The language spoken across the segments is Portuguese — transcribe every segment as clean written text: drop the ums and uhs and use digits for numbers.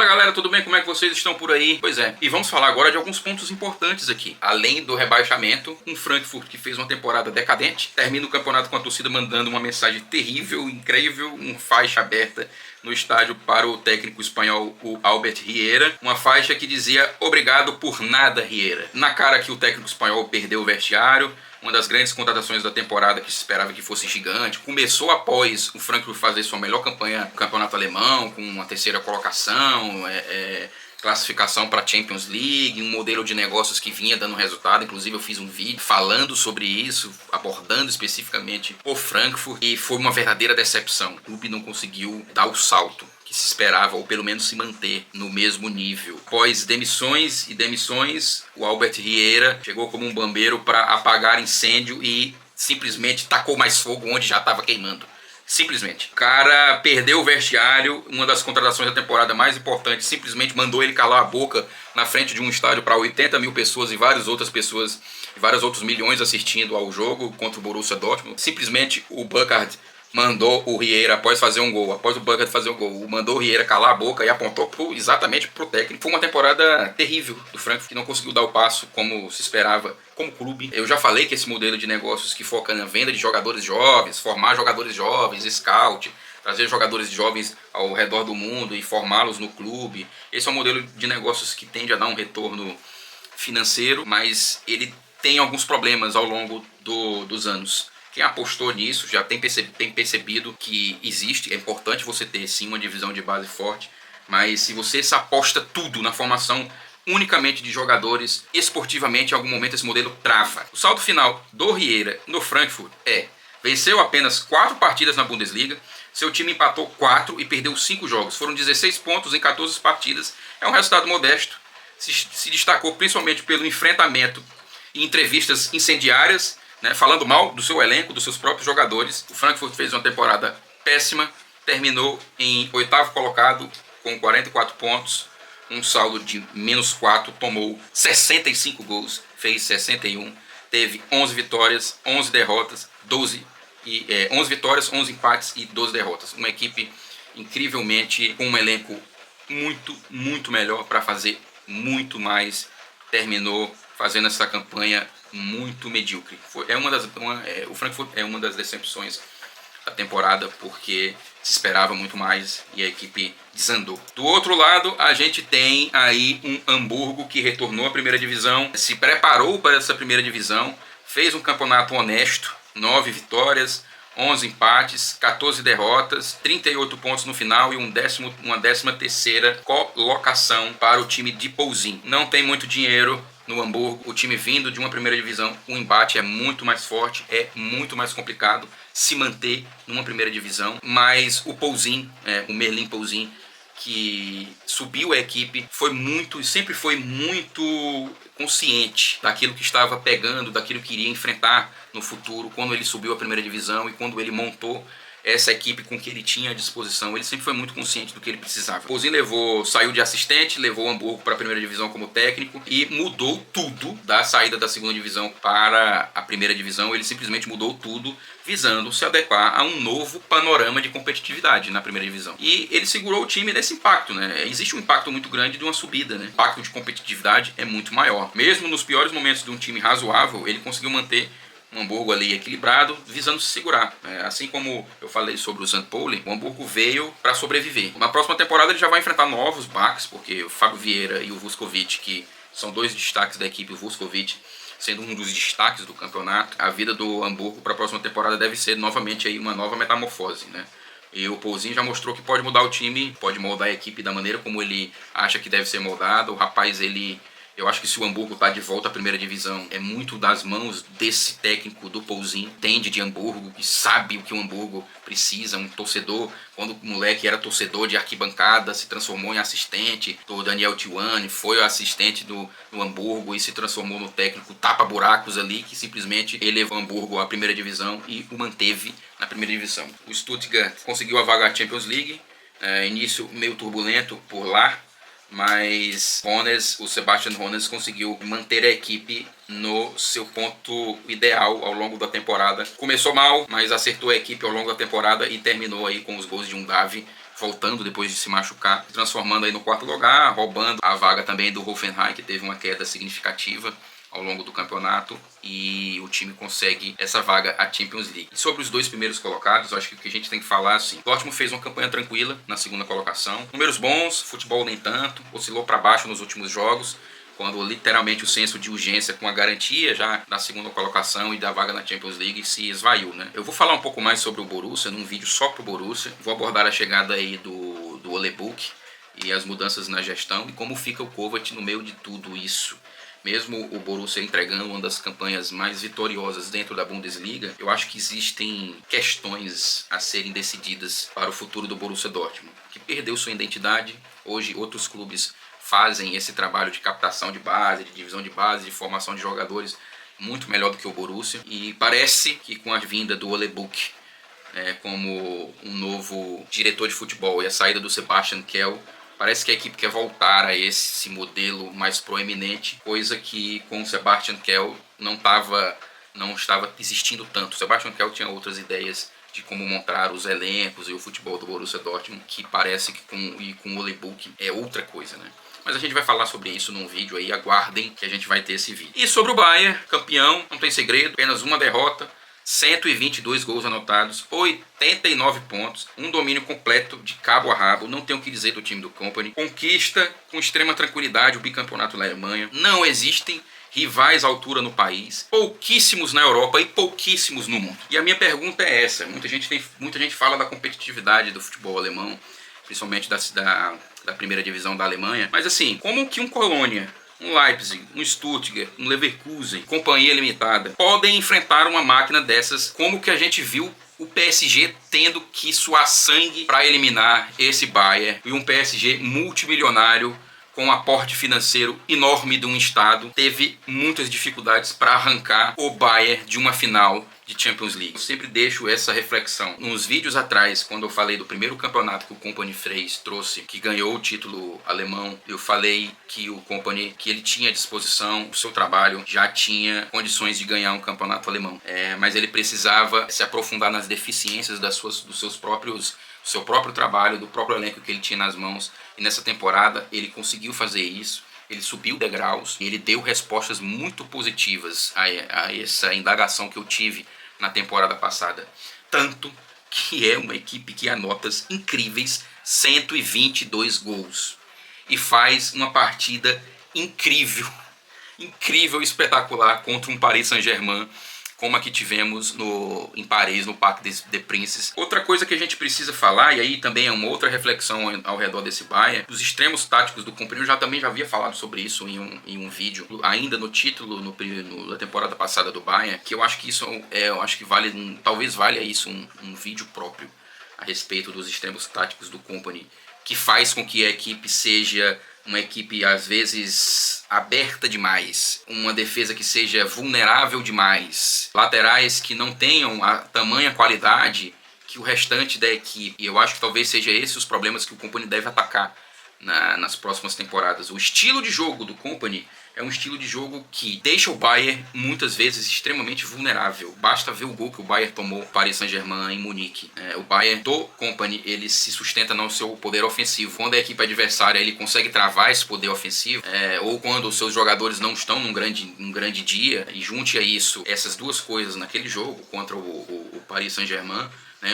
galera, tudo bem? Como é que vocês estão por aí? Pois é, e vamos falar agora de alguns pontos importantes aqui. Além do rebaixamento, um Frankfurt que fez uma temporada decadente, termina o campeonato com a torcida mandando uma mensagem terrível, incrível, uma faixa aberta no estádio para o técnico espanhol, o Albert Riera. Uma faixa que dizia: obrigado por nada, Riera. Na cara que o técnico espanhol perdeu o vestiário. Uma das grandes contratações da temporada, que se esperava que fosse gigante, começou após o Frankfurt fazer sua melhor campanha no campeonato alemão, com uma terceira colocação, classificação para a Champions League, um modelo de negócios que vinha dando resultado. Inclusive eu fiz um vídeo falando sobre isso, abordando especificamente o Frankfurt, e foi uma verdadeira decepção. O clube não conseguiu dar o salto que se esperava, ou pelo menos se manter no mesmo nível. Após demissões e demissões, o Albert Riera chegou como um bombeiro para apagar incêndio e simplesmente tacou mais fogo onde já estava queimando. Simplesmente. O cara perdeu o vestiário, uma das contratações da temporada mais importantes, simplesmente mandou ele calar a boca na frente de um estádio para 80 mil pessoas e vários outros milhões assistindo ao jogo contra o Borussia Dortmund. Simplesmente o Burkhardt mandou o Riera, após o Burkhardt fazer o gol, mandou o Riera calar a boca e apontou exatamente pro técnico. Foi uma temporada terrível do Frankfurt, que não conseguiu dar o passo como se esperava como clube. Eu já falei que esse modelo de negócios que foca na venda de jogadores jovens, formar jogadores jovens, scout, trazer jogadores jovens ao redor do mundo e formá-los no clube, esse é um modelo de negócios que tende a dar um retorno financeiro, mas ele tem alguns problemas ao longo dos anos. Quem apostou nisso já tem percebido que existe, é importante você ter sim uma divisão de base forte, mas se você se aposta tudo na formação unicamente de jogadores, esportivamente em algum momento esse modelo trava. O saldo final do Riera no Frankfurt venceu apenas 4 partidas na Bundesliga, seu time empatou 4 e perdeu 5 jogos, foram 16 pontos em 14 partidas, é um resultado modesto, se destacou principalmente pelo enfrentamento e entrevistas incendiárias, falando mal do seu elenco, dos seus próprios jogadores. O Frankfurt fez uma temporada péssima, terminou em 8º colocado com 44 pontos, um saldo de -4, tomou 65 gols, fez 61, teve 11 vitórias, 11 derrotas, 11 vitórias, 11 empates e 12 derrotas. Uma equipe incrivelmente com um elenco muito melhor para fazer muito mais. Terminou fazendo essa campanha muito medíocre. O Frankfurt é uma das decepções da temporada, porque se esperava muito mais e a equipe desandou. Do outro lado, a gente tem aí um Hamburgo que retornou à primeira divisão, se preparou para essa primeira divisão, fez um campeonato honesto, 9 vitórias, 11 empates, 14 derrotas, 38 pontos no final e uma 13ª colocação para o time de Pouzin. Não tem muito dinheiro no Hamburgo, o time vindo de uma primeira divisão, o embate é muito mais forte, é muito mais complicado se manter numa primeira divisão, mas o Pouzin, o Merlin Pouzin, que subiu a equipe, sempre foi muito consciente daquilo que estava pegando, daquilo que iria enfrentar no futuro, quando ele subiu a primeira divisão e quando ele montou essa equipe com que ele tinha à disposição. Ele sempre foi muito consciente do que ele precisava. O Pouzin saiu de assistente, levou o Hamburgo para a primeira divisão como técnico e mudou tudo da saída da segunda divisão para a primeira divisão. Ele simplesmente mudou tudo, visando se adequar a um novo panorama de competitividade na primeira divisão. E ele segurou o time nesse impacto, Existe um impacto muito grande de uma subida, O impacto de competitividade é muito maior. Mesmo nos piores momentos de um time razoável, ele conseguiu manter um Hamburgo ali equilibrado, visando se segurar. Assim como eu falei sobre o St. Pauli, o Hamburgo veio para sobreviver. Na próxima temporada ele já vai enfrentar novos baques, porque o Fábio Vieira e o Vuskovic, que são 2 destaques da equipe, o Vuskovic sendo um dos destaques do campeonato, a vida do Hamburgo para a próxima temporada deve ser novamente aí uma nova metamorfose, E o Pouzin já mostrou que pode mudar o time, pode moldar a equipe da maneira como ele acha que deve ser moldado. O rapaz, eu acho que se o Hamburgo está de volta à primeira divisão, é muito das mãos desse técnico do Pouzin, entende de Hamburgo, que sabe o que o Hamburgo precisa, um torcedor. Quando o moleque era torcedor de arquibancada, se transformou em assistente do Daniel Tijuana, foi o assistente do Hamburgo e se transformou no técnico tapa-buracos ali, que simplesmente elevou o Hamburgo à primeira divisão e o manteve na primeira divisão. O Stuttgart conseguiu a vaga à Champions League, início meio turbulento por lá, mas o Sebastian Hoeneß conseguiu manter a equipe no seu ponto ideal ao longo da temporada. Começou mal, mas acertou a equipe ao longo da temporada e terminou aí com os gols de Undav voltando depois de se machucar, se transformando aí no quarto lugar, roubando a vaga também do Hoffenheim, que teve uma queda significativa ao longo do campeonato, e o time consegue essa vaga à Champions League. E sobre os dois primeiros colocados, eu acho que o que a gente tem que falar assim, o Dortmund fez uma campanha tranquila na segunda colocação, números bons, futebol nem tanto, oscilou para baixo nos últimos jogos, quando literalmente o senso de urgência com a garantia já da segunda colocação e da vaga na Champions League se esvaiu, né? Eu vou falar um pouco mais sobre o Borussia num vídeo só pro Borussia, vou abordar a chegada aí do Ole Buch e as mudanças na gestão e como fica o Kovac no meio de tudo isso. Mesmo o Borussia entregando uma das campanhas mais vitoriosas dentro da Bundesliga, eu acho que existem questões a serem decididas para o futuro do Borussia Dortmund, que perdeu sua identidade. Hoje outros clubes fazem esse trabalho de captação de base, de divisão de base, de formação de jogadores muito melhor do que o Borussia. E parece que com a vinda do Ole Buch como um novo diretor de futebol e a saída do Sebastian Kehl, parece que a equipe quer voltar a esse modelo mais proeminente, coisa que com o Sebastian Kehl não estava existindo tanto. O Sebastian Kehl tinha outras ideias de como montar os elencos e o futebol do Borussia Dortmund, que parece que com o Ole Buch é outra coisa, né? Mas a gente vai falar sobre isso num vídeo aí, aguardem que a gente vai ter esse vídeo. E sobre o Bayern, campeão, não tem segredo, apenas uma derrota, 122 gols anotados, 89 pontos, um domínio completo de cabo a rabo, não tenho o que dizer do time do Kompany. Conquista com extrema tranquilidade o bicampeonato da Alemanha, não existem rivais à altura no país, pouquíssimos na Europa e pouquíssimos no mundo. E a minha pergunta é essa, muita gente fala da competitividade do futebol alemão, principalmente da primeira divisão da Alemanha, mas assim, como que um Colônia, um Leipzig, um Stuttgart, um Leverkusen, companhia limitada, podem enfrentar uma máquina dessas, como que a gente viu o PSG tendo que suar sangue para eliminar esse Bayern, e um PSG multimilionário com um aporte financeiro enorme de um estado, teve muitas dificuldades para arrancar o Bayern de uma final de Champions League. Eu sempre deixo essa reflexão. Nos vídeos atrás, quando eu falei do primeiro campeonato que o Kompany trouxe, que ganhou o título alemão, eu falei que o Kompany, que ele tinha à disposição, o seu trabalho já tinha condições de ganhar um campeonato alemão. Mas ele precisava se aprofundar nas deficiências do seu próprio trabalho, do próprio elenco que ele tinha nas mãos. E nessa temporada ele conseguiu fazer isso. Ele subiu degraus e ele deu respostas muito positivas a essa indagação que eu tive na temporada passada. Tanto que é uma equipe que anota incríveis 122 gols. E faz uma partida incrível, espetacular contra um Paris Saint-Germain, como a que tivemos em Paris, no Parc des Princes. Outra coisa que a gente precisa falar, e aí também é uma outra reflexão ao redor desse Bayern, os extremos táticos do Kompany, eu também já havia falado sobre isso em um vídeo, ainda no título da temporada passada do Bayern, que eu acho que isso talvez valha isso um vídeo próprio a respeito dos extremos táticos do Kompany, que faz com que a equipe seja uma equipe às vezes aberta demais, uma defesa que seja vulnerável demais, laterais que não tenham a tamanha qualidade que o restante da equipe. E eu acho que talvez seja esses os problemas que o Kompany deve atacar nas próximas temporadas. O estilo de jogo do Kompany é um estilo de jogo que deixa o Bayern muitas vezes extremamente vulnerável. Basta ver o gol que o Bayern tomou Paris Saint-Germain em Munique. O Bayern do Kompany, ele se sustenta no seu poder ofensivo. Quando a equipe adversária ele consegue travar esse poder ofensivo, ou quando os seus jogadores não estão num grande dia, e junte a isso essas duas coisas naquele jogo contra o Paris Saint-Germain,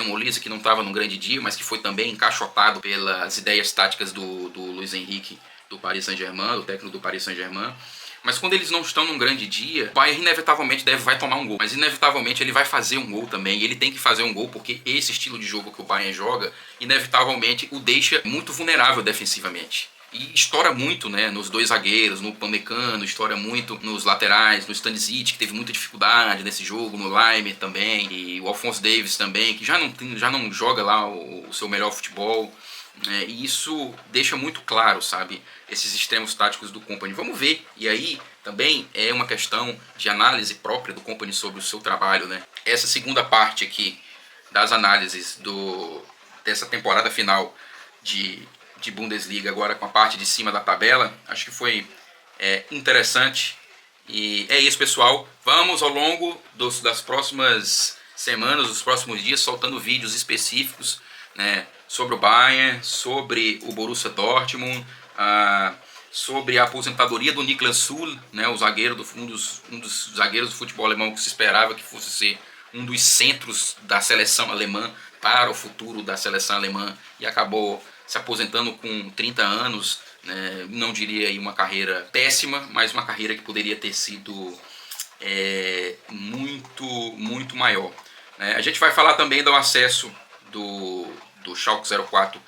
um Olise que não estava num grande dia, mas que foi também encaixotado pelas ideias táticas do Luis Henrique, do Paris Saint-Germain, do técnico do Paris Saint-Germain. Mas quando eles não estão num grande dia, o Bayern inevitavelmente vai tomar um gol. Mas inevitavelmente ele vai fazer um gol também. E ele tem que fazer um gol porque esse estilo de jogo que o Bayern joga, inevitavelmente o deixa muito vulnerável defensivamente. E estoura muito, nos dois zagueiros, no Upamecano, estoura muito nos laterais, no Stanisic, que teve muita dificuldade nesse jogo, no Laimer também, e o Alphonso Davies também, que já não joga lá o seu melhor futebol. E isso deixa muito claro, sabe, esses extremos táticos do Kompany. Vamos ver, e aí também é uma questão de análise própria do Kompany sobre o seu trabalho, Essa segunda parte aqui das análises dessa temporada final de Bundesliga, agora com a parte de cima da tabela, acho que foi interessante. E é isso, pessoal. Vamos ao longo das próximas semanas, dos próximos dias, soltando vídeos específicos né, sobre o Bayern, sobre o Borussia Dortmund, sobre a aposentadoria do Niklas Süle, né, o zagueiro um dos zagueiros do futebol alemão que se esperava que fosse ser um dos centros da seleção alemã para o futuro da seleção alemã e acabou se aposentando com 30 anos, né, não diria aí uma carreira péssima, mas uma carreira que poderia ter sido muito maior. A gente vai falar também do acesso do Schalke 04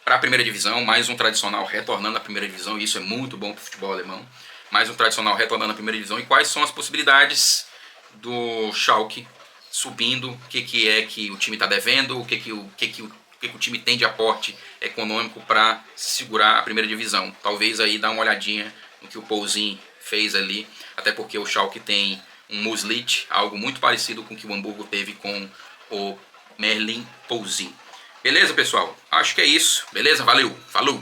para a primeira divisão, mais um tradicional retornando à primeira divisão, e isso é muito bom para o futebol alemão, mais um tradicional retornando à primeira divisão, e quais são as possibilidades do Schalke subindo, o que é que o time está devendo, o que o time tem de aporte econômico para segurar a primeira divisão. Talvez aí dar uma olhadinha no que o Poulsen fez ali, até porque o Schalke tem um Muslit, algo muito parecido com o que o Hamburgo teve com o Merlin Poulsen. Beleza, pessoal? Acho que é isso. Beleza? Valeu. Falou!